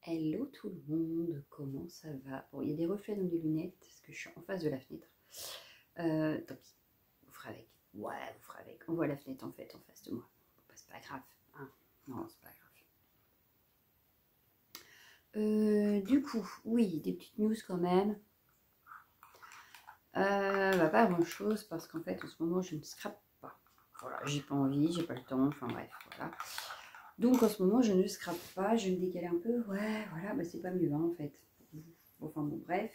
Hello tout le monde, comment ça va? Bon, il y a des reflets dans les lunettes parce que je suis en face de la fenêtre. Tant pis, vous ferez avec. Ouais, vous ferez avec. On voit la fenêtre en fait en face de moi. Bah, c'est pas grave, hein? Non, c'est pas grave. Du coup, oui, des petites news quand même. Bah, pas grand chose parce qu'en fait en ce moment je ne scrape pas. Voilà, j'ai pas envie, j'ai pas le temps, enfin bref, voilà. Donc en ce moment je ne scrape pas, je me décale un peu, ouais, voilà, bah c'est pas mieux hein, en fait. Enfin bon, bref.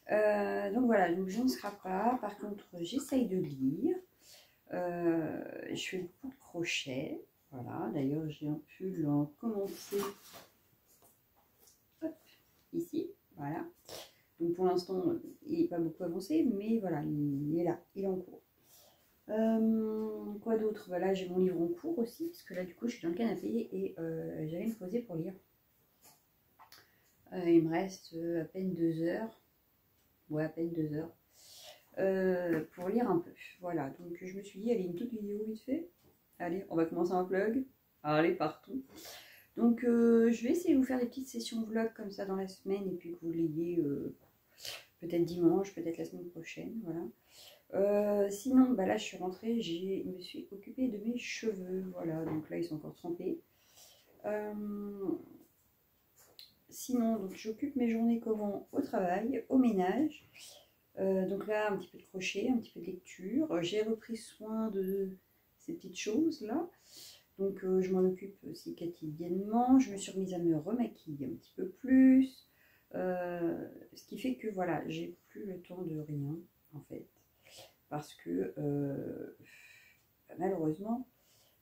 Donc voilà, donc je ne scrape pas. Par contre, j'essaye de lire. Je fais beaucoup de crochet. Voilà, d'ailleurs, j'ai un pull en commencé ici. Voilà. Donc pour l'instant, il n'est pas beaucoup avancé, mais voilà, il est là, il est en cours. Quoi d'autre? Voilà, j'ai mon livre en cours aussi, parce que là, du coup, je suis dans le canapé et j'allais me poser pour lire. Il me reste à peine 2 heures. Ouais, à peine 2 heures. Pour lire un peu. Voilà, donc je me suis dit, allez, une toute vidéo vite fait. Allez, on va commencer un vlog. Allez, partons. Donc, je vais essayer de vous faire des petites sessions vlog comme ça dans la semaine et puis que vous l'ayez peut-être dimanche, peut-être la semaine prochaine. Voilà. Sinon, bah là, je suis rentrée, je me suis occupée de mes cheveux. Voilà, donc là, ils sont encore trempés. Sinon, donc j'occupe mes journées comment? Au travail, au ménage. Donc là, un petit peu de crochet, un petit peu de lecture. J'ai repris soin de ces petites choses-là. Donc je m'en occupe aussi quotidiennement. Je me suis remise à me remaquiller un petit peu plus. Ce qui fait que voilà, j'ai plus le temps de rien en fait. Parce que malheureusement,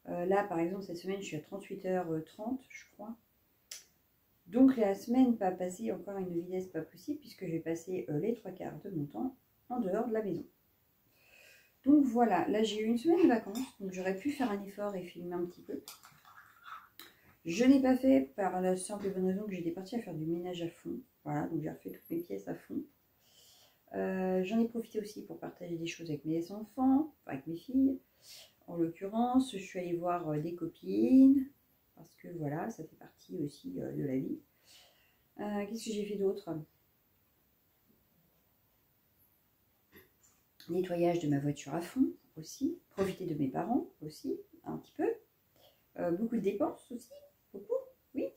là par exemple cette semaine je suis à 38h30 je crois. Donc la semaine va passer encore à une vitesse pas possible puisque je vais passer les 3/4 de mon temps en dehors de la maison. Donc voilà, là j'ai eu une semaine de vacances, donc j'aurais pu faire un effort et filmer un petit peu. Je n'ai pas fait par la simple et bonne raison que j'étais partie à faire du ménage à fond. Voilà, donc j'ai refait toutes mes pièces à fond. J'en ai profité aussi pour partager des choses avec mes enfants, avec mes filles. En l'occurrence, je suis allée voir des copines, parce que voilà, ça fait partie aussi de la vie. Qu'est-ce que j'ai fait d'autre? Nettoyage de ma voiture à fond aussi. Profiter de mes parents aussi, un petit peu. Beaucoup de dépenses aussi, beaucoup, oui.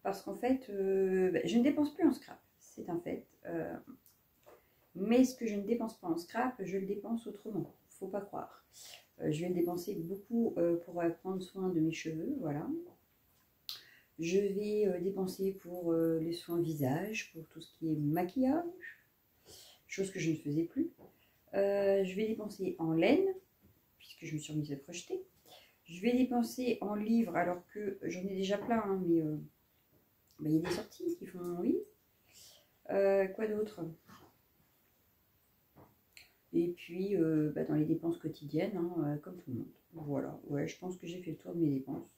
Parce qu'en fait, je ne dépense plus en scrap, c'est un fait. Mais ce que je ne dépense pas en scrap, je le dépense autrement. Faut pas croire. Je vais le dépenser beaucoup pour prendre soin de mes cheveux, voilà. Je vais dépenser pour les soins visage, pour tout ce qui est maquillage, chose que je ne faisais plus. Je vais dépenser en laine, puisque je me suis remise à crocheter. Je vais dépenser en livres, alors que j'en ai déjà plein, hein, mais il y a des sorties qui font oui. Quoi d'autre? Et puis, dans les dépenses quotidiennes, hein, comme tout le monde. Voilà, ouais, je pense que j'ai fait le tour de mes dépenses.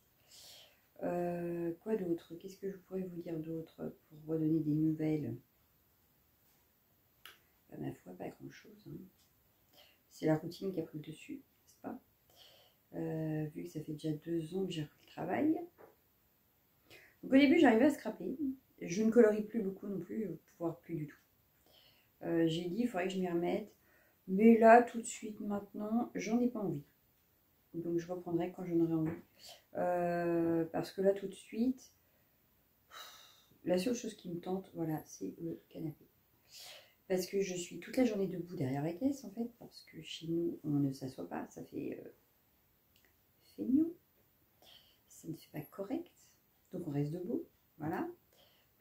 Quoi d'autre? Qu'est-ce que je pourrais vous dire d'autre pour redonner des nouvelles? Ma foi, pas grand-chose. Hein. C'est la routine qui a pris le dessus, n'est-ce pas? Vu que ça fait déjà 2 ans que j'ai repris le travail. Donc au début, j'arrivais à scraper. Je ne colorie plus beaucoup non plus, voire plus du tout. J'ai dit, il faudrait que je m'y remette. Mais là, tout de suite, maintenant, j'en ai pas envie. Donc je reprendrai quand j'en aurai envie. Parce que là, tout de suite, la seule chose qui me tente, voilà, c'est le canapé. Parce que je suis toute la journée debout derrière la caisse, en fait. Parce que chez nous, on ne s'assoit pas. Ça fait feignant. Ça ne fait pas correct. Donc on reste debout. Voilà.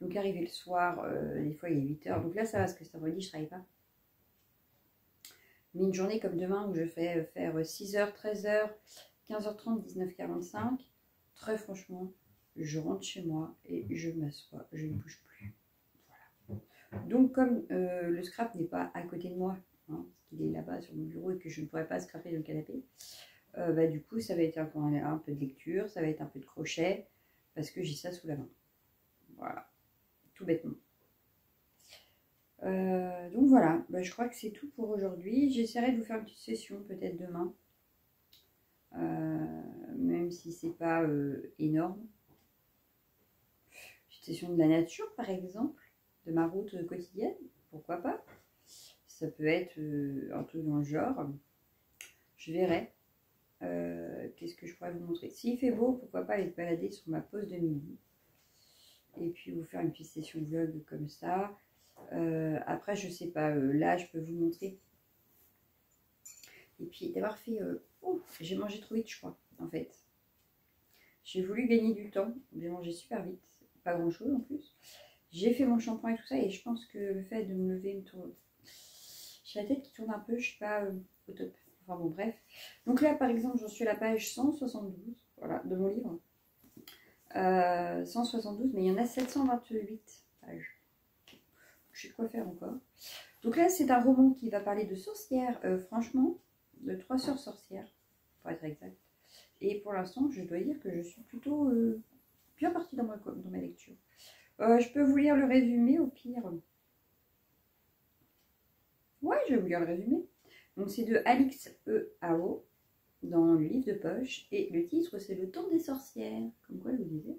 Donc arrivé le soir, des fois il est 8h. Donc là, ça va parce que cet après-midi, je ne travaille pas. Mais une journée comme demain où je fais faire 6h, 13h, 15h30, 19h45, très franchement, je rentre chez moi et je m'assois, je ne bouge plus. Voilà. Donc comme le scrap n'est pas à côté de moi, hein, parce qu'il est là-bas sur mon bureau et que je ne pourrais pas scraper dans le canapé, du coup ça va être un peu de lecture, ça va être un peu de crochet, parce que j'ai ça sous la main. Voilà, tout bêtement. Donc voilà, je crois que c'est tout pour aujourd'hui. J'essaierai de vous faire une petite session peut-être demain. Même si c'est pas énorme. J'ai petite session de la nature, par exemple, de ma route quotidienne, pourquoi pas. Ça peut être un truc dans le genre. Je verrai. Qu'est-ce que je pourrais vous montrer? S'il fait beau, pourquoi pas aller se balader sur ma pause de midi. Et puis vous faire une petite session vlog comme ça. Après, je sais pas, là, je peux vous montrer. Et puis d'avoir fait... j'ai mangé trop vite, je crois, en fait. J'ai voulu gagner du temps. J'ai mangé super vite. Pas grand-chose, en plus. J'ai fait mon shampoing et tout ça. Et je pense que le fait de me lever, me tourne... J'ai la tête qui tourne un peu. Je suis pas au top. Enfin bon, bref. Donc là, par exemple, j'en suis à la page 172. Voilà, de mon livre. 172, mais il y en a 728 pages. J'ai de quoi faire encore. Donc là, c'est un roman qui va parler de sorcières. Franchement, de 3 sœurs sorcières, pour être exact. Et pour l'instant, je dois dire que je suis plutôt bien partie dans ma lecture. Je peux vous lire le résumé au pire. Ouais, je vais vous lire le résumé. Donc c'est de Alix E. Ao dans le livre de poche. Et le titre, c'est Le temps des sorcières. Comme quoi, je vous disais.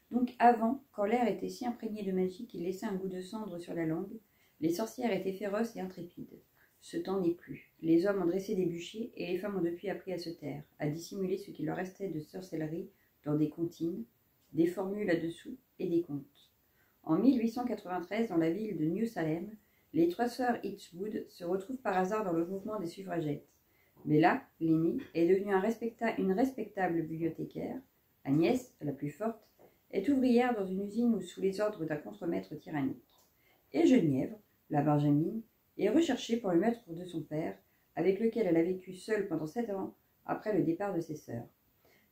Donc avant, quand l'air était si imprégné de magie qu'il laissait un goût de cendre sur la langue, les sorcières étaient féroces et intrépides. Ce temps n'est plus. Les hommes ont dressé des bûchers et les femmes ont depuis appris à se taire, à dissimuler ce qu'il leur restait de sorcellerie dans des comptines, des formules là-dessous et des contes. En 1893, dans la ville de New Salem, les 3 sœurs Eastwood se retrouvent par hasard dans le mouvement des suffragettes. Mais là, l'aînée est devenue une respectable bibliothécaire. Agnès, la plus forte, est ouvrière dans une usine ou sous les ordres d'un contremaître tyrannique. Et Genièvre, la Benjamine, est recherchée pour le maître de son père, avec lequel elle a vécu seule pendant 7 ans après le départ de ses sœurs.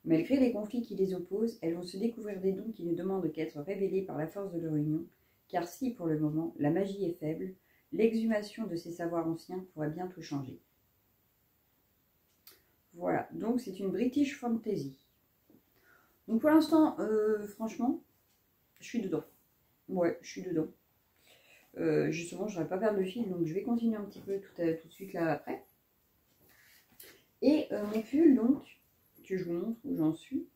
Malgré les conflits qui les opposent, elles vont se découvrir des dons qui ne demandent qu'à être révélés par la force de leur union, car si, pour le moment, la magie est faible, l'exhumation de ces savoirs anciens pourrait bien tout changer. Voilà, donc c'est une British Fantasy. Donc pour l'instant, franchement, je suis dedans. Ouais, je suis dedans. Justement, je n'aurais pas perdre le fil, donc je vais continuer un petit peu tout de suite là après. Et mon pull, donc, que je vous montre où j'en suis.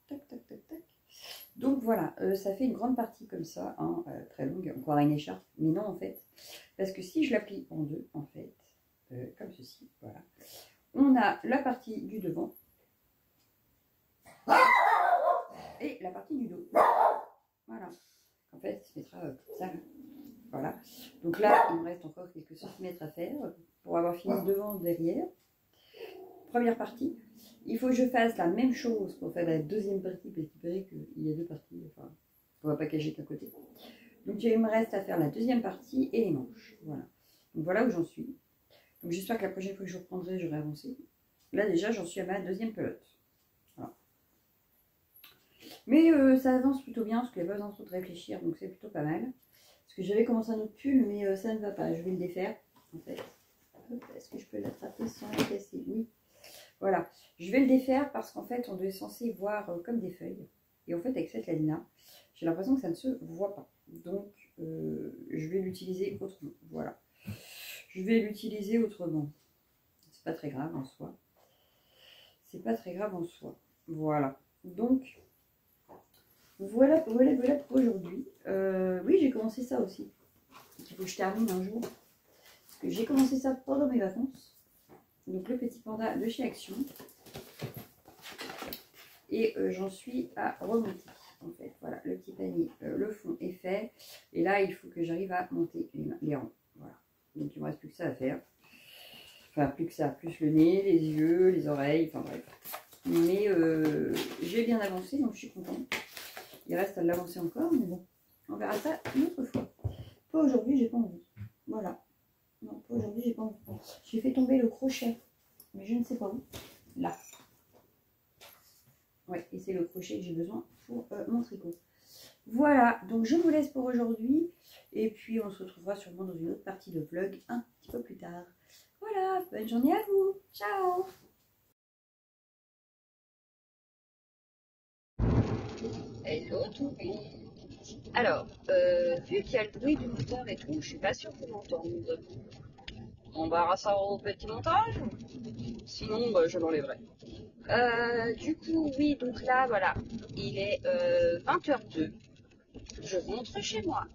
Tac, tac, tac, tac. Donc voilà, ça fait une grande partie comme ça, hein, très longue, encore une écharpe. Mais non, en fait, parce que si je la plie en deux, en fait, comme ceci, voilà, on a la partie du devant et la partie du dos. Voilà. En fait, il se mettra comme ça. Voilà. Donc là, il me reste encore quelques centimètres à faire pour avoir fini devant, derrière. Première partie. Il faut que je fasse la même chose pour faire la deuxième partie, parce qu'il paraît qu'il y a deux parties. Enfin, on ne va pas cacher qu'un côté. Donc il me reste à faire la deuxième partie et les manches. Voilà. Donc voilà où j'en suis. Donc j'espère que la prochaine fois que je reprendrai, j'aurai avancé. Là déjà, j'en suis à ma deuxième pelote. Voilà. Mais ça avance plutôt bien, parce qu'il n'y a pas besoin trop de réfléchir, donc c'est plutôt pas mal. Parce que j'avais commencé un autre pull, mais ça ne va pas. Je vais le défaire, en fait. Est-ce que je peux l'attraper sans la casser? Oui. Voilà. Je vais le défaire parce qu'en fait, on est censé voir comme des feuilles. Et en fait, avec cette laine-là, j'ai l'impression que ça ne se voit pas. Donc, je vais l'utiliser autrement. Voilà. Je vais l'utiliser autrement. C'est pas très grave en soi. C'est pas très grave en soi. Voilà. Donc, voilà pour aujourd'hui. Oui, j'ai commencé ça aussi. Il faut que je termine un jour. Parce que j'ai commencé ça pendant mes vacances. Donc, le petit panda de chez Action. Et j'en suis à remonter. En fait, voilà, le petit panier, le fond est fait. Et là, il faut que j'arrive à monter les rangs. Voilà. Donc, il ne me reste plus que ça à faire. Enfin, plus que ça. Plus le nez, les yeux, les oreilles. Enfin, bref. Mais j'ai bien avancé, donc je suis contente. Il reste à l'avancer encore, mais bon. On verra ça une autre fois. Pas aujourd'hui, j'ai pas envie. Voilà. Non, pas aujourd'hui, j'ai pas envie. J'ai fait tomber le crochet. Mais je ne sais pas où. Là. Ouais, et c'est le crochet que j'ai besoin pour mon tricot. Voilà, donc je vous laisse pour aujourd'hui. Et puis on se retrouvera sûrement dans une autre partie de vlog un petit peu plus tard. Voilà, bonne journée à vous. Ciao. Hello tout le monde. Alors, vu qu'il y a le bruit du moteur et tout, je suis pas sûre qu'on m'entende. On verra ça au petit montage. Sinon, bah, je l'enlèverai. Du coup, oui, donc là, voilà, il est 20h02. je rentre chez moi,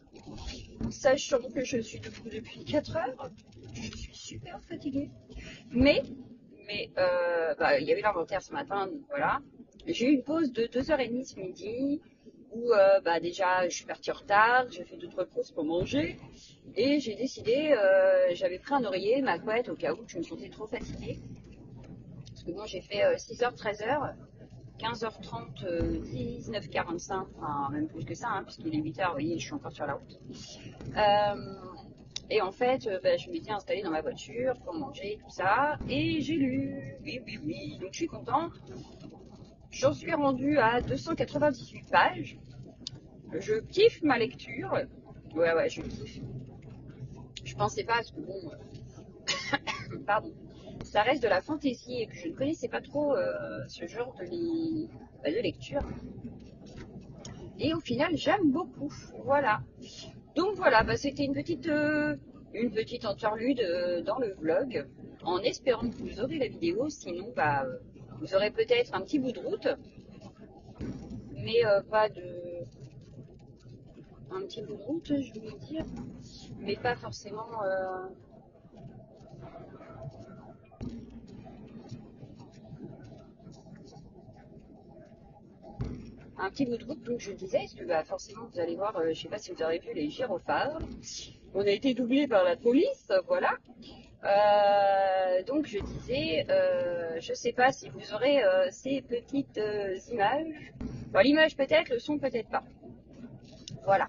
sachant que je suis debout depuis 4 heures, je suis super fatiguée. Mais bah, il y avait l'inventaire ce matin, donc voilà. J'ai eu une pause de 2h30 ce midi, où bah, déjà je suis partie en retard, j'ai fait 2-3 courses pour manger, et j'ai décidé, j'avais pris un oreiller, ma couette, au cas où je me sentais trop fatiguée. Parce que bon, j'ai fait 6h, 13h, 15h30, 19h45, enfin même plus que ça, hein, puisqu'il est 8h, vous voyez, je suis encore sur la route. Et en fait, bah, je m'étais installée dans ma voiture pour manger, tout ça, et j'ai lu, oui, oui, oui, donc je suis contente. J'en suis rendue à 298 pages. Je kiffe ma lecture. Ouais, ouais, je kiffe. Je pensais pas, parce que bon, pardon, ça reste de la fantaisie et que je ne connaissais pas trop ce genre bah, de lecture. Et au final, j'aime beaucoup. Voilà. Donc voilà, bah, c'était une petite interlude dans le vlog, en espérant que vous aurez la vidéo. Sinon, bah, vous aurez peut-être un petit bout de route, mais pas de... Un petit bout de route, je veux dire, mais pas forcément... un petit bout de route, donc je disais, parce que bah, forcément vous allez voir, je sais pas si vous avez vu les gyrophares, on a été doublé par la police, voilà. Donc je disais, je sais pas si vous aurez ces petites images, enfin, l'image peut-être, le son peut-être pas, voilà.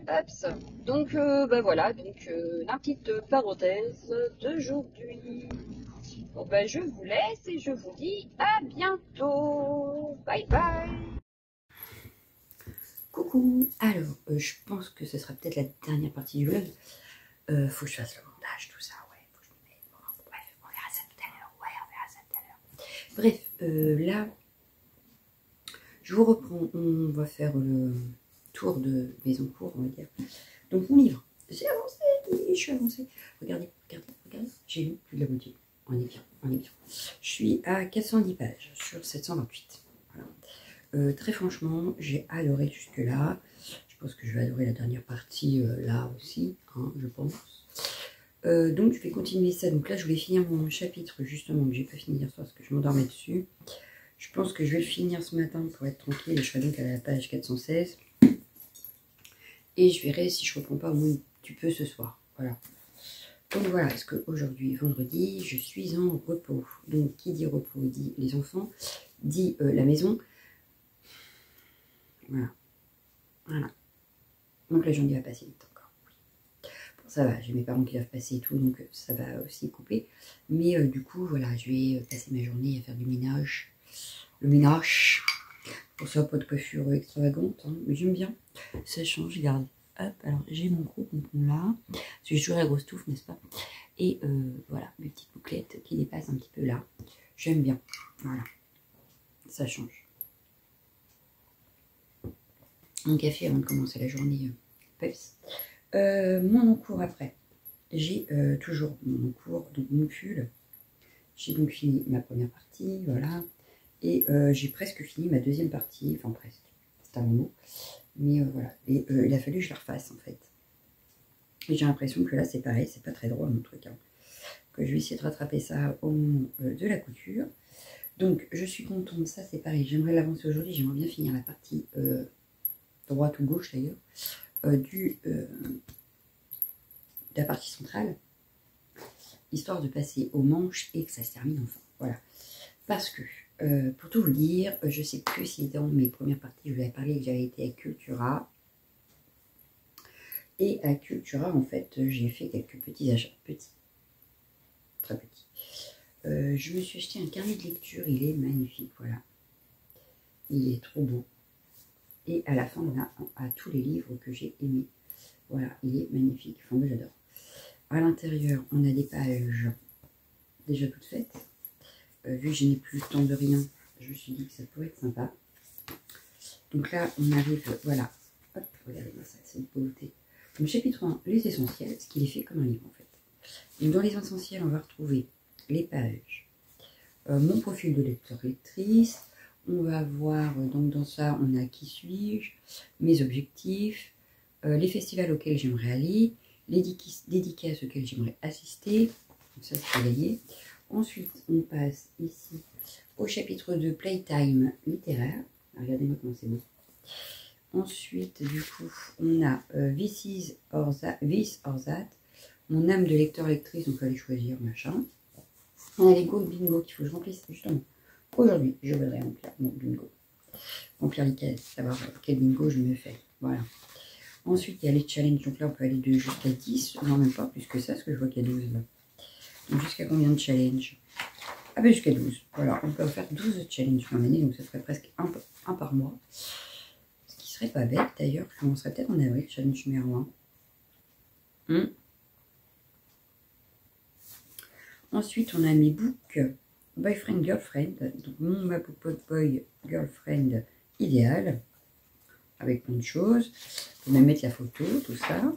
Hops. Donc bah voilà, donc la petite parenthèse d'aujourd'hui. Bon bah je vous laisse et je vous dis à bientôt, bye bye. Coucou. Alors, je pense que ce sera peut-être la dernière partie du vlog. Faut que je fasse le montage, tout ça, ouais. Faut que je me mette. Bon, bref, on verra ça tout à l'heure. Ouais, on verra ça tout à l'heure. Bref, là, je vous reprends. On va faire le tour de Maison Cour, on va dire. Donc, mon livre. J'ai avancé, oui, je suis avancée. Regardez, regardez, regardez. J'ai lu plus de la moitié. On est bien, on est bien. Je suis à 410 pages sur 728. Voilà. Très franchement, j'ai adoré jusque-là. Je pense que je vais adorer la dernière partie là aussi, hein, je pense. Donc, je vais continuer ça. Donc là, je voulais finir mon chapitre justement que j'ai pas fini hier soir parce que je m'endormais dessus. Je pense que je vais le finir ce matin pour être tranquille. Je serai donc à la page 416. Et je verrai si je reprends pas au moins un petit peu ce soir. Voilà. Donc voilà, parce qu'aujourd'hui, vendredi, je suis en repos. Donc, qui dit repos dit les enfants, dit la maison. Voilà. Voilà. Donc la journée va passer vite encore. Bon, ça va, j'ai mes parents qui doivent passer et tout, donc ça va aussi couper. Mais du coup, voilà, je vais passer ma journée à faire du ménage. Le ménage. Pour ça, pas de coiffure extravagante, hein, mais j'aime bien. Ça change, regarde. Hop, alors j'ai mon gros pompon là. J'ai toujours la grosse touffe, n'est-ce pas? Et voilà, mes petites bouclettes qui dépassent un petit peu là. J'aime bien. Voilà. Ça change. Un café avant de commencer la journée. Peps. Mon encours après. J'ai toujours mon encours, donc mon pull. J'ai donc fini ma première partie, voilà. Et j'ai presque fini ma deuxième partie, enfin presque. C'est un mot. Mais voilà. Et il a fallu que je la refasse en fait. Et j'ai l'impression que là c'est pareil, c'est pas très droit mon truc. Hein. Que je vais essayer de rattraper ça au moment de la couture. Donc je suis contente, ça c'est pareil. J'aimerais l'avancer aujourd'hui, j'aimerais bien finir la partie droite ou gauche d'ailleurs. De la partie centrale, histoire de passer aux manches et que ça se termine enfin. Voilà. Parce que, pour tout vous dire, je sais plus si dans mes premières parties, je vous avais parlé que j'avais été à Cultura. Et à Cultura, en fait, j'ai fait quelques petits achats. Petits. Très petits. Je me suis acheté un carnet de lecture. Il est magnifique, voilà. Il est trop beau. Et à la fin, on a à tous les livres que j'ai aimés. Voilà, il est magnifique. Enfin, moi, j'adore. À l'intérieur, on a des pages déjà toutes faites. Vu que je n'ai plus le temps de rien, je me suis dit que ça pourrait être sympa. Donc là, on arrive, voilà. Hop, regardez-moi ça, c'est une beauté. Donc chapitre 1, les essentiels, ce qu'il est fait comme un livre en fait. Donc dans les essentiels, on va retrouver les pages, mon profil de lecteur-lectrice, on va voir, donc dans ça, on a qui suis-je, mes objectifs, les festivals auxquels j'aimerais aller, les dédicaces auxquelles j'aimerais assister. Donc ça, c'est gagné. Ensuite, on passe ici au chapitre de Playtime littéraire. Regardez-moi comment c'est beau. Ensuite, du coup, on a This or That, mon âme de lecteur-lectrice, donc aller choisir, machin. On a les goals bingo qu'il faut que je remplisse, justement. Aujourd'hui, je voudrais remplir mon bingo. Remplir les cases, savoir quel bingo je me fais. Voilà. Ensuite, il y a les challenges. Donc là, on peut aller de jusqu'à 10. Non, même pas plus que ça, parce que je vois qu'il y a 12 là. Donc jusqu'à combien de challenges? Ah ben jusqu'à 12. Voilà, on peut faire 12 challenges en année, donc ça ferait presque un par mois. Ce qui serait pas bête d'ailleurs. Je commencerai peut-être en avril, challenge numéro 1. Ensuite, on a mes books Boyfriend Girlfriend. Donc mon book boy girlfriend idéal. Avec plein de choses. On peut mettre la photo, tout ça.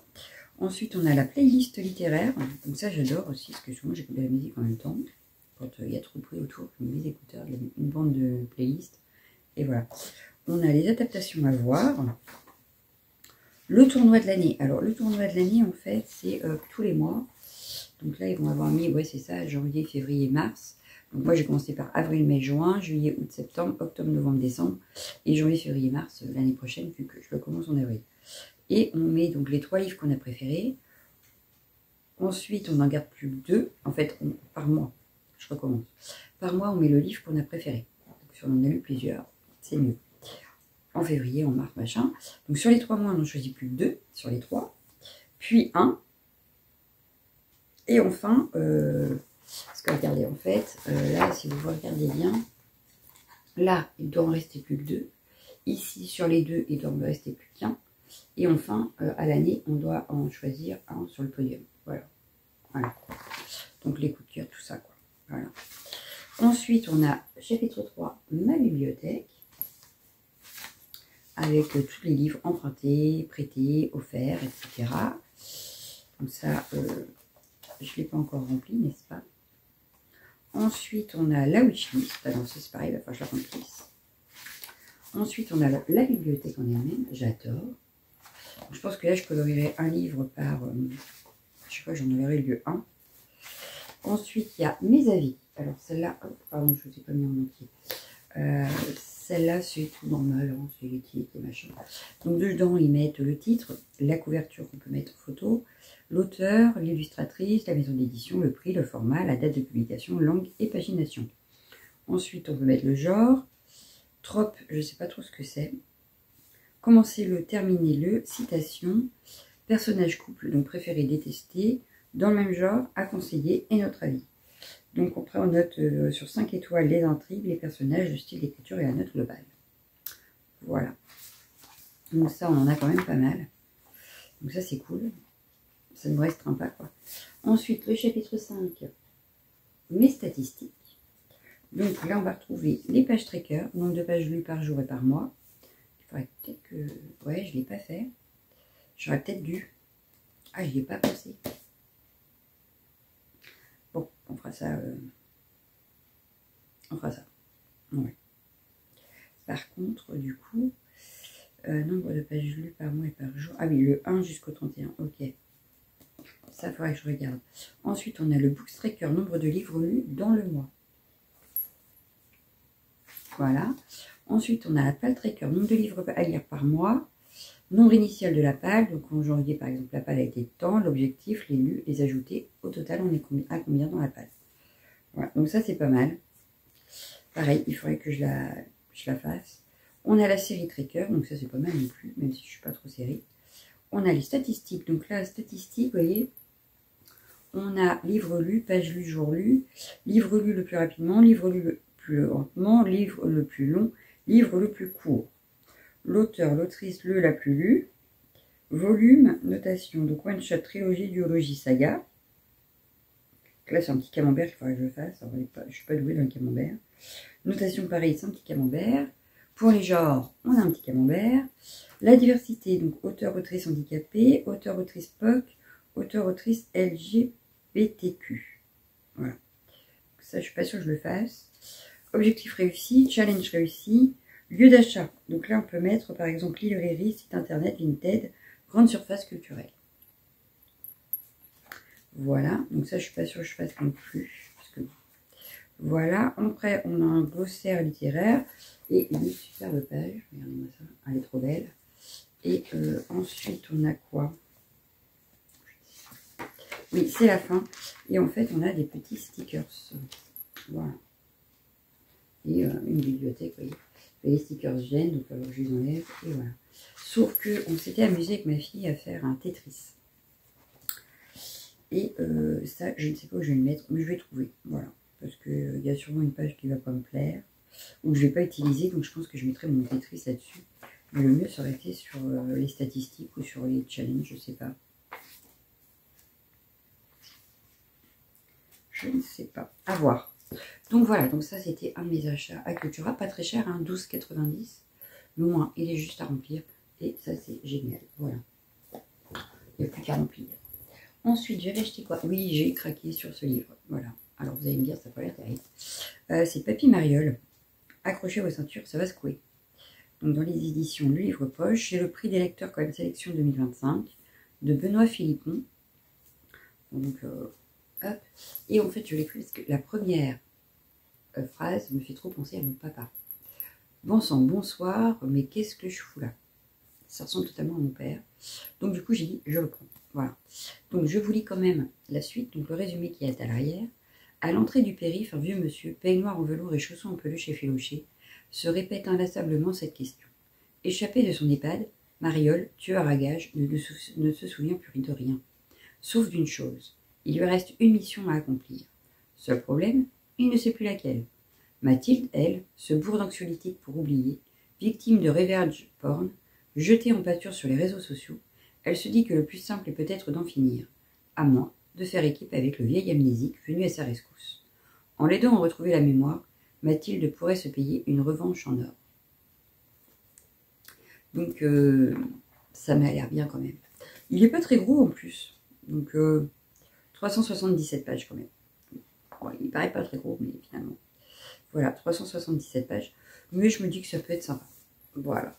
Ensuite, on a la playlist littéraire. Donc ça, j'adore aussi, parce que souvent, j'écoute de la musique en même temps. Quand il y a trop de bruit autour, je mets des écouteurs, une bande de playlist. Et voilà. On a les adaptations à voir. Le tournoi de l'année. Alors, le tournoi de l'année, en fait, c'est tous les mois. Donc là, ils vont avoir mis, ouais, c'est ça, janvier, février, mars. Donc moi, j'ai commencé par avril, mai, juin, juillet, août, septembre, octobre, novembre, décembre. Et janvier, février, mars, l'année prochaine, vu que je commence en avril. Et on met donc les 3 livres qu'on a préférés. Ensuite, on n'en garde plus que 2. En fait, par mois, je recommence. Par mois, on met le livre qu'on a préféré. Donc, si on en a lu plusieurs, c'est mieux. En février, en mars, machin. Donc sur les 3 mois, on n'en choisit plus que 2 sur les 3. Puis 1. Et enfin, parce que regardez, en fait, là, si vous regardez bien, là, il doit en rester plus que 2. Ici, sur les 2, il doit en rester plus qu'un. Et enfin, à l'année, on doit en choisir un sur le podium. Voilà. Voilà. Donc les coups de cœur, tout ça, quoi. Voilà. Ensuite, on a chapitre 3, ma bibliothèque. Avec tous les livres empruntés, prêtés, offerts, etc. Donc ça, je ne l'ai pas encore rempli, n'est-ce pas? Ensuite, on a la wishlist. Alors, c'est pareil, il va falloir que je la remplisse. Ensuite, on a la bibliothèque en elle-même. J'adore. Je pense que là, je colorierai un livre par... je sais pas, j'en enverrai le lieu 1. Ensuite, il y a mes avis. Alors, celle-là... Oh, pardon, je ne vous ai pas mis en entier. Celle-là, c'est tout normal. Hein, c'est les titres, les machins. Donc, dedans, ils mettent le titre, la couverture qu'on peut mettre en photo, l'auteur, l'illustratrice, la maison d'édition, le prix, le format, la date de publication, langue et pagination. Ensuite, on peut mettre le genre. Trope, je ne sais pas trop ce que c'est. Commencez-le, terminez-le, citation, personnage couple, donc préféré, détesté, dans le même genre, à conseiller et notre avis. Donc après on note sur 5 étoiles les intrigues, les personnages, le style d'écriture et la note globale. Voilà. Donc ça on en a quand même pas mal. Donc ça c'est cool. Ça ne me restreint pas quoi. Ensuite le chapitre 5, mes statistiques. Donc là on va retrouver les pages tracker, nombre de pages lues par jour et par mois. Peut-être que... Ouais, je ne l'ai pas fait. J'aurais peut-être dû. Ah, je n'y ai pas pensé. Bon, on fera ça. On fera ça. Ouais. Par contre, du coup, nombre de pages lues par mois et par jour. Ah oui, le 1 jusqu'au 31. Ok. Ça, il faudrait que je regarde. Ensuite, on a le Books Tracker, nombre de livres lus dans le mois. Voilà. Ensuite, on a la Pal Tracker, nombre de livres à lire par mois, nombre initial de la palle. Donc en janvier, par exemple, la palle a été de temps, l'objectif, les lus, les ajoutés. Au total, on est à combien dans la palle? Voilà, donc ça, c'est pas mal. Pareil, il faudrait que je la fasse. On a la série Tracker, donc ça, c'est pas mal non plus, même si je suis pas trop série. On a les statistiques. Donc là, statistiques, vous voyez, on a livre lu, page lue, jour lu, livre lu le plus rapidement, livre lu le plus lentement, livre le plus long, livre le plus court. L'auteur, l'autrice, la plus lue. Volume, notation, donc one shot, trilogie, duologie, saga. Donc là, c'est un petit camembert qu'il faudrait que je fasse. Alors, je ne suis pas douée dans le camembert. Notation, pareil, c'est un petit camembert. Pour les genres, on a un petit camembert. La diversité, donc auteur, autrice handicapé, auteur, autrice POC, auteur, autrice LGBTQ. Voilà. Ça, je ne suis pas sûre que je le fasse. objectif réussi, challenge réussi, lieu d'achat. Donc là, on peut mettre par exemple librairie, site internet, Vinted, grande surface culturelle. Voilà, donc ça, je suis pas sûre que je fasse non plus. Parce que... Voilà, après, on a un glossaire littéraire et une superbe page. Regardez-moi ça, elle est trop belle. Et ensuite, on a quoi? Oui, c'est la fin. Et en fait, on a des petits stickers. Voilà. Et une bibliothèque, vous voyez. Et les stickers gênent, donc alors je les enlève. Et voilà. Sauf qu'on s'était amusé avec ma fille à faire un Tetris. Et ça, je ne sais pas où je vais le mettre, mais je vais trouver. Voilà. Parce qu'il y a sûrement une page qui ne va pas me plaire. Ou que je ne vais pas utiliser, donc je pense que je mettrai mon Tetris là-dessus. Mais le mieux, ça aurait été sur les statistiques ou sur les challenges, je ne sais pas. Je ne sais pas. À voir. Donc voilà, donc ça c'était un de mes achats à Cultura. Pas très cher, hein, 12,90. Mais au moins, il est juste à remplir. Et ça c'est génial. Voilà. Il n'y a plus qu'à remplir. Ensuite, j'avais acheté quoi? Oui, j'ai craqué sur ce livre. Voilà. Alors vous allez me dire, ça n'a pas l'air terrible. C'est Papy Mariole. Accrochez vos ceintures, ça va secouer. Donc dans les éditions Le Livre Poche, j'ai le prix des lecteurs quand même sélection 2025 de Benoît Philippon. Donc hop. Et en fait, je l'ai pris parce que la première phrase me fait trop penser à mon papa. Bon sang, bonsoir, mais qu'est-ce que je fous là? Ça ressemble totalement à mon père. Donc du coup, j'ai dit, je le prends. Voilà. Donc je vous lis quand même la suite, donc le résumé qui est à l'arrière. À l'entrée du périph', un vieux monsieur, peignoir en velours et chaussons en peluche effilochés, se répète inlassablement cette question. Échappé de son EHPAD, Mariole, tueur à gages, ne se souvient plus de rien. Sauf d'une chose, il lui reste une mission à accomplir. Seul problème, il ne sait plus laquelle. Mathilde, elle, se bourre d'anxiolytiques pour oublier, victime de revenge porn, jetée en pâture sur les réseaux sociaux, elle se dit que le plus simple est peut-être d'en finir, à moins de faire équipe avec le vieil amnésique venu à sa rescousse. En l'aidant à retrouver la mémoire, Mathilde pourrait se payer une revanche en or. Donc, ça m'a l'air bien quand même. Il n'est pas très gros en plus. Donc, 377 pages quand même. Bon, il paraît pas très gros, mais finalement. Voilà, 377 pages. Mais je me dis que ça peut être sympa. Voilà.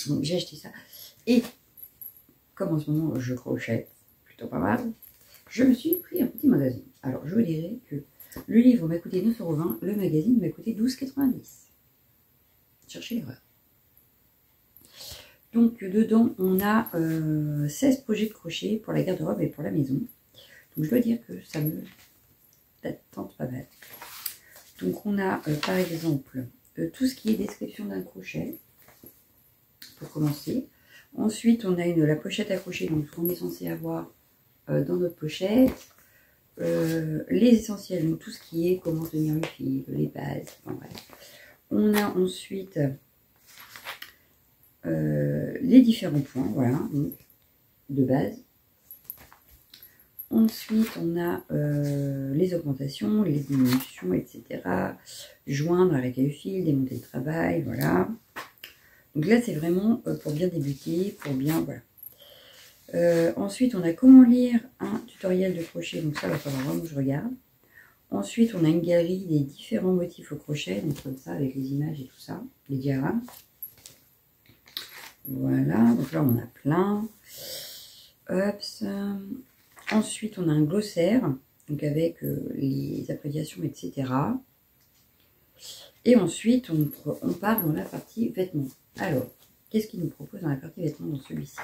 Donc, j'ai acheté ça. Et, comme en ce moment, je crochette, plutôt pas mal, je me suis pris un petit magazine. Alors, je vous dirais que le livre m'a coûté 9,20 €, le magazine m'a coûté 12,90 €. Cherchez l'erreur. Donc, dedans, on a 16 projets de crochet pour la garde-robe et pour la maison. Donc, je dois dire que ça me tente pas mal. Donc, on a, par exemple, tout ce qui est description d'un crochet, pour commencer. Ensuite, on a la pochette à crochet, donc ce qu'on est censé avoir dans notre pochette. Les essentiels, donc tout ce qui est comment tenir le fil, les bases, enfin bref. On a ensuite les différents points, voilà, donc, de base. Ensuite, on a les augmentations, les diminutions, etc. Joindre, arrêter le fil, démonter le travail, voilà. Donc là, c'est vraiment pour bien débuter, pour bien, voilà. Ensuite, on a comment lire un tutoriel de crochet, donc ça, il va falloir vraiment que je regarde. Ensuite, on a une galerie des différents motifs au crochet, donc comme ça, avec les images et tout ça, les diagrammes. Voilà, donc là, on en a plein. Hop, ça. Ensuite, on a un glossaire, donc avec les abréviations, etc. Et ensuite, on part dans la partie vêtements. Alors, qu'est-ce qu'il nous propose dans la partie vêtements dans celui-ci?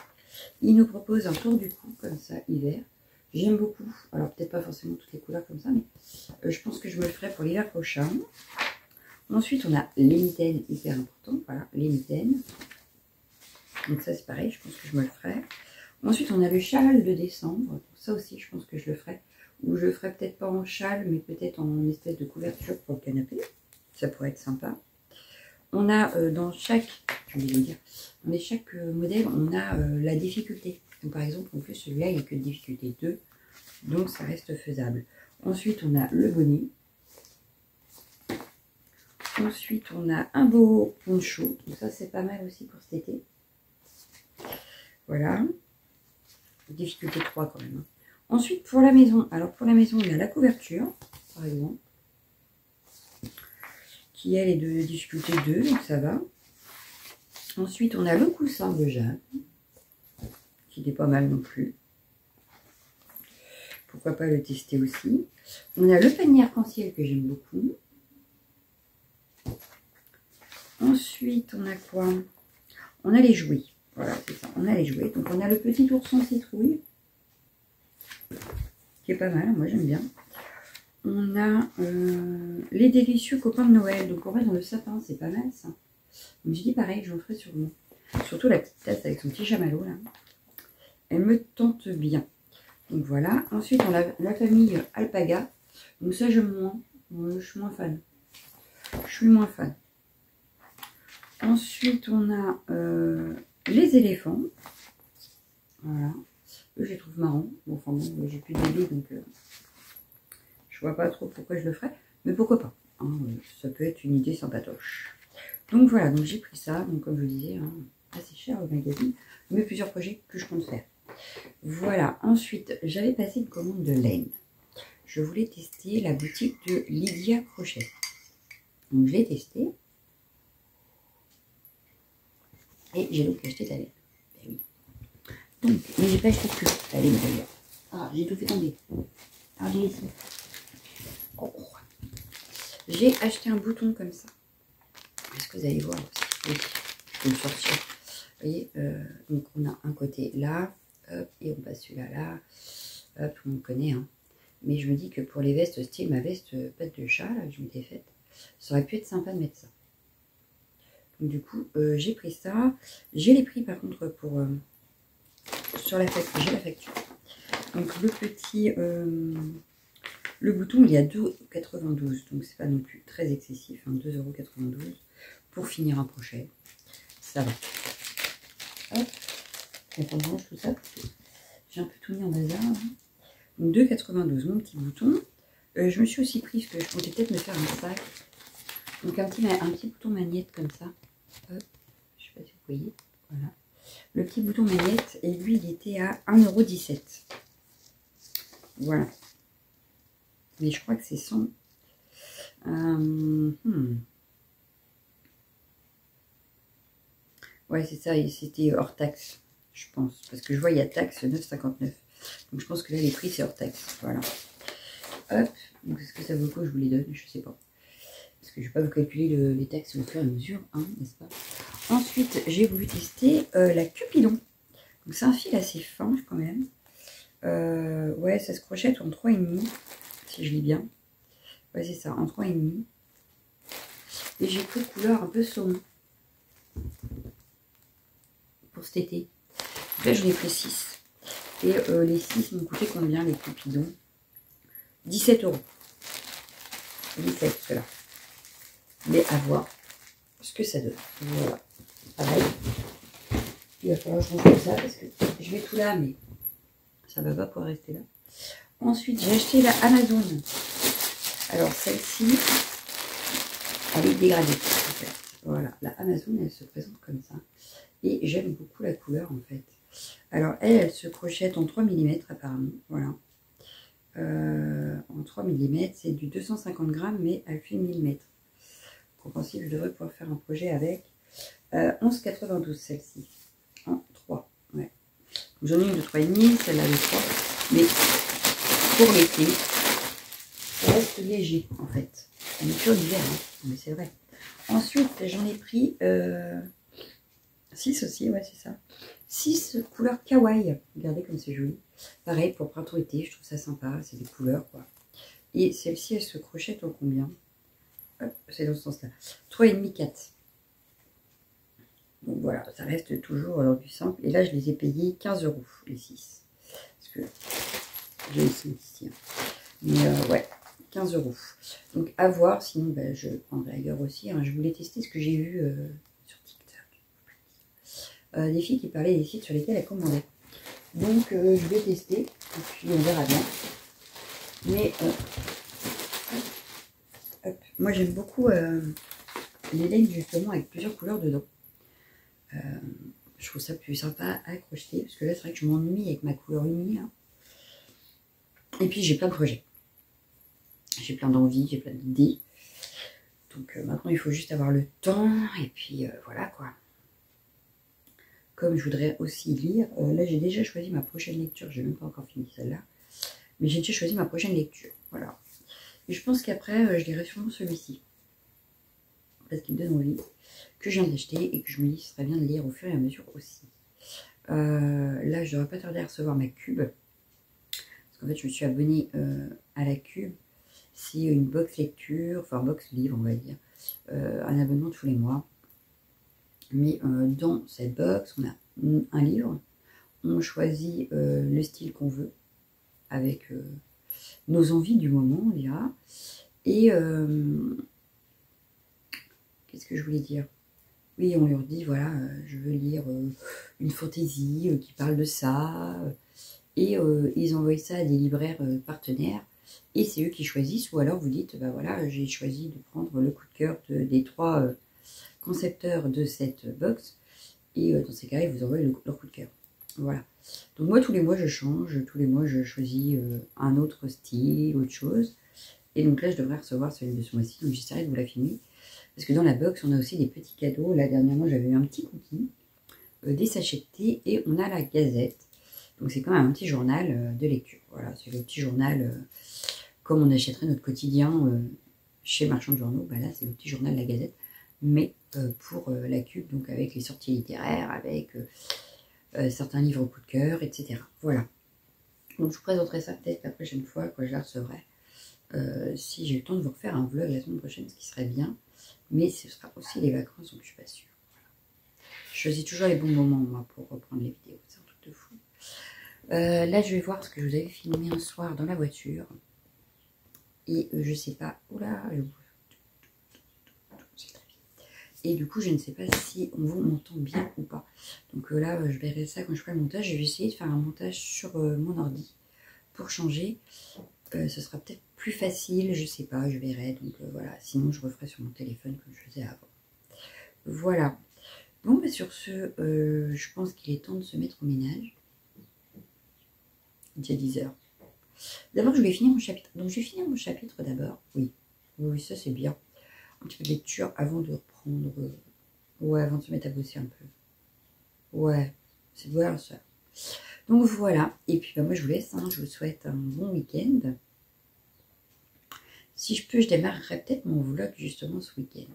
Il nous propose un tour du cou, comme ça, hiver. J'aime beaucoup. Alors, peut-être pas forcément toutes les couleurs comme ça, mais je pense que je me le ferai pour l'hiver prochain. Ensuite, on a les mitaines, hyper important. Voilà, les mitaines. Donc ça, c'est pareil, je pense que je me le ferai. Ensuite, on a le châle de décembre. Ça aussi, je pense que je le ferai. Ou je le ferai peut-être pas en châle, mais peut-être en espèce de couverture pour le canapé. Ça pourrait être sympa. On a dans chaque, je vais vous dire, dans chaque modèle, on a la difficulté. Donc, par exemple, en plus, celui-là, il n'y a que difficulté 2. Donc, ça reste faisable. Ensuite, on a le bonnet. Ensuite, on a un beau poncho. Donc, ça, c'est pas mal aussi pour cet été. Voilà. Difficulté 3 quand même. Ensuite, pour la maison. Alors, pour la maison, il y a la couverture, par exemple. qui elle est de difficulté 2, donc ça va. Ensuite, on a le coussin de Jeanne, qui n'est pas mal non plus. Pourquoi pas le tester aussi. On a le panier arc-en-ciel que j'aime beaucoup. Ensuite, on a quoi? On a les jouets. Voilà, c'est ça. On a les jouets. Donc, on a le petit ourson citrouille, qui est pas mal. Moi, j'aime bien. On a les délicieux copains de Noël. Donc, on va dans le sapin. C'est pas mal, ça. Donc, j'ai dit pareil, j'en ferai sur moi. Surtout la petite tasse avec son petit chamallow, là. Elle me tente bien. Donc, voilà. Ensuite, on a la famille Alpaga. Donc, ça, j'aime moins. Je suis moins fan. Je suis moins fan. Ensuite, on a les éléphants. Voilà. Eux, je les trouve marrants. Bon, enfin bon, j'ai plus de bébé, donc je vois pas trop pourquoi je le ferais. Mais pourquoi pas, hein, ça peut être une idée sympatoche. Donc voilà, donc j'ai pris ça. Donc comme je vous disais, hein, assez cher au magazine. Mais plusieurs projets que je compte faire. Voilà. Ensuite, j'avais passé une commande de laine. Je voulais tester la boutique de Lydia Crochet. Donc je l'ai testé. Et j'ai donc acheté de la laine. Ben oui. Donc, mais j'ai pas acheté que la laine d'ailleurs. Ah, j'ai tout fait tomber. Ah, j'ai laissé. Oh. J'ai acheté un bouton comme ça. Est-ce que vous allez voir aussi? Oui, je peux le sortir. Vous voyez, donc on a un côté là, hop, et on passe celui-là là. Hop, tout le monde connaît, hein. Mais je me dis que pour les vestes, style ma veste patte de chat, là, que je m'étais faite, ça aurait pu être sympa de mettre ça. Donc, du coup, j'ai pris ça. J'ai les prix par contre pour sur la facture. J'ai la facture. Donc le petit, le bouton il est à 2,92 €. Donc c'est pas non plus très excessif. Hein, 2,92 € pour finir un crochet. Ça va. Hop. Attends, tout ça. J'ai un peu tout mis en bazar. Hein. Donc 2,92 € mon petit bouton. Je me suis aussi pris parce que je comptais peut-être me faire un sac. Donc un petit bouton magnète comme ça. Hop. Je sais pas si vous voyez. Voilà. Le petit bouton magnète, et lui, il était à 1,17 €. Voilà. Mais je crois que c'est 100. Ouais, c'est ça. C'était hors taxe, je pense. Parce que je vois, il y a taxe 9,59 €. Donc, je pense que là, les prix, c'est hors taxe. Voilà. Hop. Donc, est-ce que ça vaut le coup? Je vous les donne. Je sais pas. Parce que je ne vais pas vous calculer les taxes au fur et à mesure, hein, n'est-ce pas? Ensuite, j'ai voulu tester la Cupidon. Donc, c'est un fil assez fin, quand même. Ouais, ça se crochette en 3,5, si je lis bien. Ouais, c'est ça, en 3,5. Et j'ai pris couleur un peu saumon pour cet été. Donc là, j'en ai pris 6. Et les 6 m'ont coûté combien, les Cupidons? 17 €. 17, ceux-là. Mais à voir ce que ça donne. Voilà. Pareil. Il va falloir que je range ça parce que je mets tout là, mais ça va pas pouvoir rester là. Ensuite, j'ai acheté la Amazon. Alors, celle-ci, elle est dégradée. En fait. Voilà, la Amazon, elle se présente comme ça. Et j'aime beaucoup la couleur, en fait. Alors, elle se crochette en 3 mm, apparemment. Voilà. En 3 mm, c'est du 250 grammes, mais elle fait 1000 mètres. Compréhensible, je devrais pouvoir faire un projet avec. 11,92 celle-ci. En 3. Ouais. J'en ai une de 3,5, celle-là de 3. Mais pour l'été, ça reste léger en fait. On est sur l'hiver, hein, mais c'est vrai. Ensuite, j'en ai pris 6 aussi, ouais, c'est ça. 6 couleurs kawaii. Regardez comme c'est joli. Pareil, pour printemps-été, je trouve ça sympa. C'est des couleurs, quoi. Et celle-ci, elle se crochette en combien? C'est dans ce sens-là. 3,5, 4. Donc voilà, ça reste toujours du simple. Et là, je les ai payés 15 €, les 6. Parce que j'ai ici. Hein. Mais ouais, 15 €. Donc à voir, sinon ben, je prendrai ailleurs aussi. Hein. Je voulais tester ce que j'ai vu sur TikTok. Des filles qui parlaient des sites sur lesquels elles commandaient. Donc je vais tester. Et puis on verra bien. Mais hop. Moi j'aime beaucoup les laines justement avec plusieurs couleurs dedans. Je trouve ça plus sympa à crocheter. Parce que là c'est vrai que je m'ennuie avec ma couleur unie. Hein. Et puis j'ai plein de projets. J'ai plein d'envies, j'ai plein d'idées. Donc maintenant, il faut juste avoir le temps. Et puis voilà quoi. Comme je voudrais aussi lire, là j'ai déjà choisi ma prochaine lecture. Je n'ai même pas encore fini celle-là. Mais j'ai déjà choisi ma prochaine lecture. Voilà. Et je pense qu'après, je lirai sûrement celui-ci. Parce qu'il me donne envie. Que je viens d'acheter et que je me dis que ce serait bien de lire au fur et à mesure aussi. Là, je ne devrais pas tarder à recevoir ma cube. Parce qu'en fait, je me suis abonnée à la cube. C'est une box lecture, enfin box livre, on va dire. Un abonnement tous les mois. Mais dans cette box, on a un livre. On choisit le style qu'on veut. Avec nos envies du moment, on dira. Et qu'est-ce que je voulais dire? Oui, on leur dit, voilà, je veux lire une fantaisie qui parle de ça. Et ils envoient ça à des libraires partenaires. Et c'est eux qui choisissent. Ou alors vous dites, bah voilà, j'ai choisi de prendre le coup de cœur des 3 concepteurs de cette box. Et dans ces cas-là, ils vous envoient leur coup de cœur. Voilà. Donc moi, tous les mois, je change. Tous les mois, je choisis un autre style, autre chose. Et donc là, je devrais recevoir celui de ce mois-ci. Donc j'essaierai de vous la filmer. Parce que dans la box, on a aussi des petits cadeaux. Là, dernièrement, j'avais eu un petit cookie, des sachets de thé et on a la Gazette. Donc c'est quand même un petit journal de lecture. Voilà, c'est le petit journal comme on achèterait notre quotidien chez Marchand de Journaux. Bah là, c'est le petit journal La Gazette, mais pour la cube, donc avec les sorties littéraires, avec certains livres au coup de cœur, etc. Voilà. Donc je vous présenterai ça peut-être la prochaine fois quand je la recevrai. Si j'ai le temps de vous refaire un vlog la semaine prochaine, ce qui serait bien. Mais ce sera aussi les vacances, donc je suis pas sûre. Voilà. Je choisis toujours les bons moments, moi, pour reprendre les vidéos. C'est un truc de fou. Là, je vais voir ce que je vous avais filmé un soir dans la voiture. Et je sais pas. Oula, et du coup, je ne sais pas si on vous m'entend bien ou pas. Donc là, je verrai ça quand je ferai le montage. Je vais essayer de faire un montage sur mon ordi pour changer. Ce sera peut-être plus facile, je sais pas, je verrai. Donc voilà, sinon je referai sur mon téléphone comme je faisais avant. Voilà. Bon, bah, sur ce, je pense qu'il est temps de se mettre au ménage. Il est 10 h. D'abord, je vais finir mon chapitre. Donc, je vais finir mon chapitre d'abord. Oui, oui, ça c'est bien. Un petit peu de lecture avant de reprendre. Ouais, avant de se mettre à bosser un peu. Ouais, c'est voilà ça. Donc voilà. Et puis, bah, moi, je vous laisse. Hein. Je vous souhaite un bon week-end. Si je peux, je démarrerai peut-être mon vlog justement ce week-end.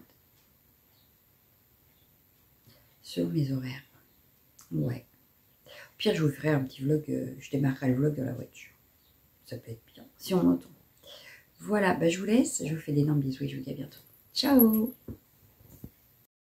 Sur mes horaires. Ouais. Au pire, je vous ferai un petit vlog. Je démarrerai le vlog dans la voiture. Ça peut être bien. Si on m'entend. Voilà, bah, je vous laisse. Je vous fais d'énormes bisous et je vous dis à bientôt. Ciao!